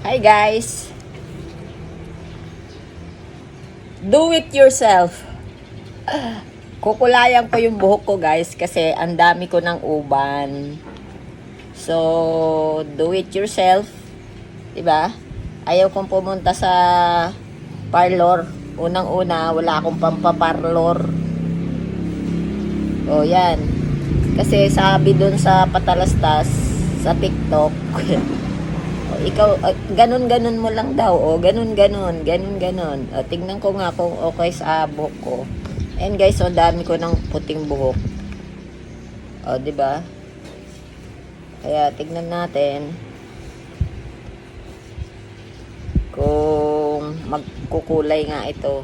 Hi guys! Do it yourself. Kukulayan ko yung buhok ko guys kasi ang dami ko ng uban. So, do it yourself. Diba? Ayaw kong pumunta sa parlor. Unang-una, wala akong pampaparlor. O yan. Kasi sabi dun sa patalastas sa TikTok, ikaw, ganun-ganun mo lang daw, o ganun-ganun, ganun-ganun. Tingnan ko nga kung okay sa buhok ko. And guys, dami ko ng puting buhok. O, di ba? Kaya tignan natin kung magkukulay nga ito.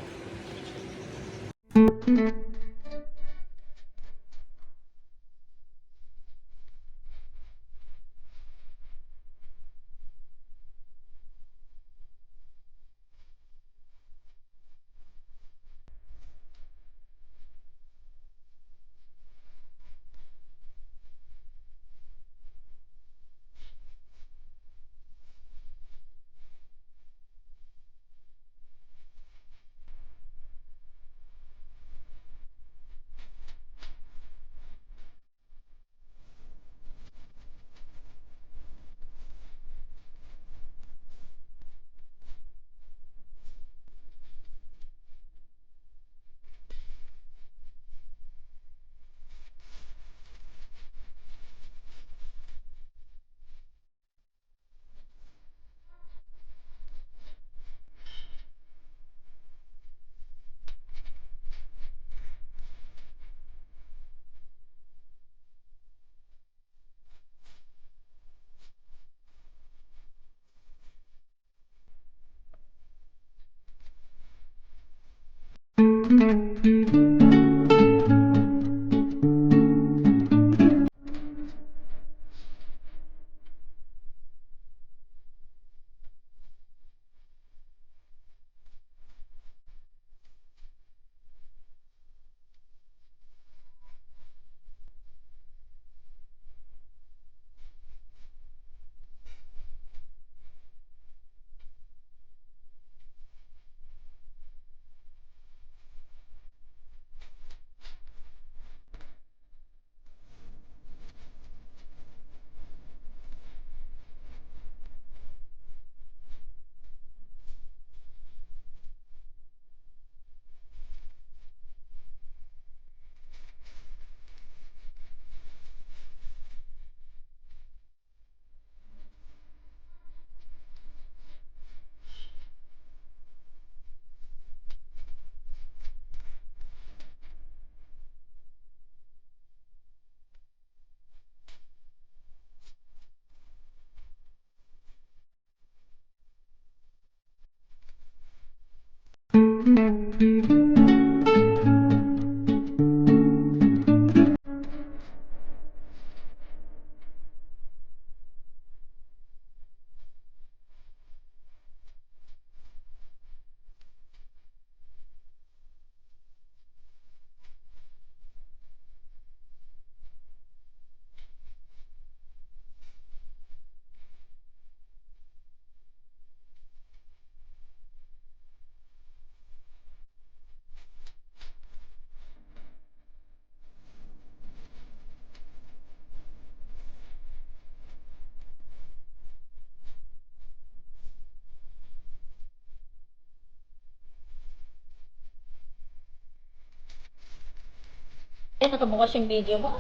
Nakabukas yung video mo.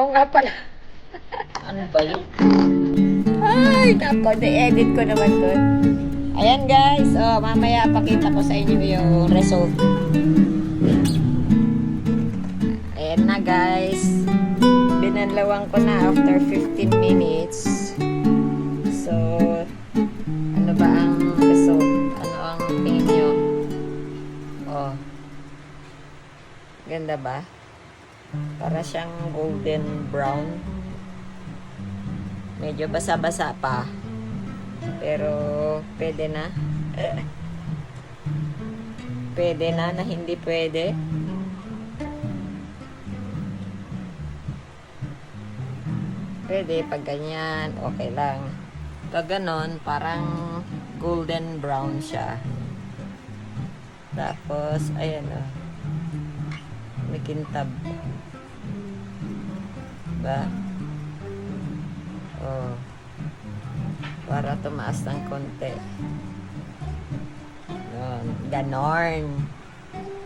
Oo nga pala. Ano ba yun? Ay, nako, na-edit ko naman dun. Ayan guys, mamaya pakita ko sa inyo yung result. Ayan na guys. Binanlawang ko na after 15 minutes. So, ano ba ang result? Ano ang tingin nyo? Ganda ba? Para siyang golden brown. Medyo basa-basa pa. Pero pwede na. Pwede na hindi pwede. Pwede pag ganyan, okay lang. Kaganon, parang golden brown siya. Tapos, ayan o. May kintab. Diba? Oh. Para tumaas ng konti. Yun. Ganorn.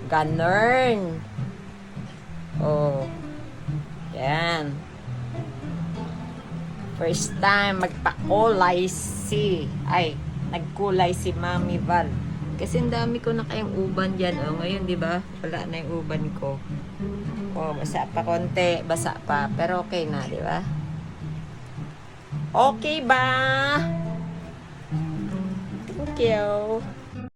Ganorn. Oh. Yan. First time magpakulay nagkulay si Mami Val. Kasi ang dami ko na kayong uban dyan. Oh, ngayon, di ba? Wala na yung uban ko. Oh, basa pa konti. Basa pa. Pero okay na, di ba? Okay ba? Thank you.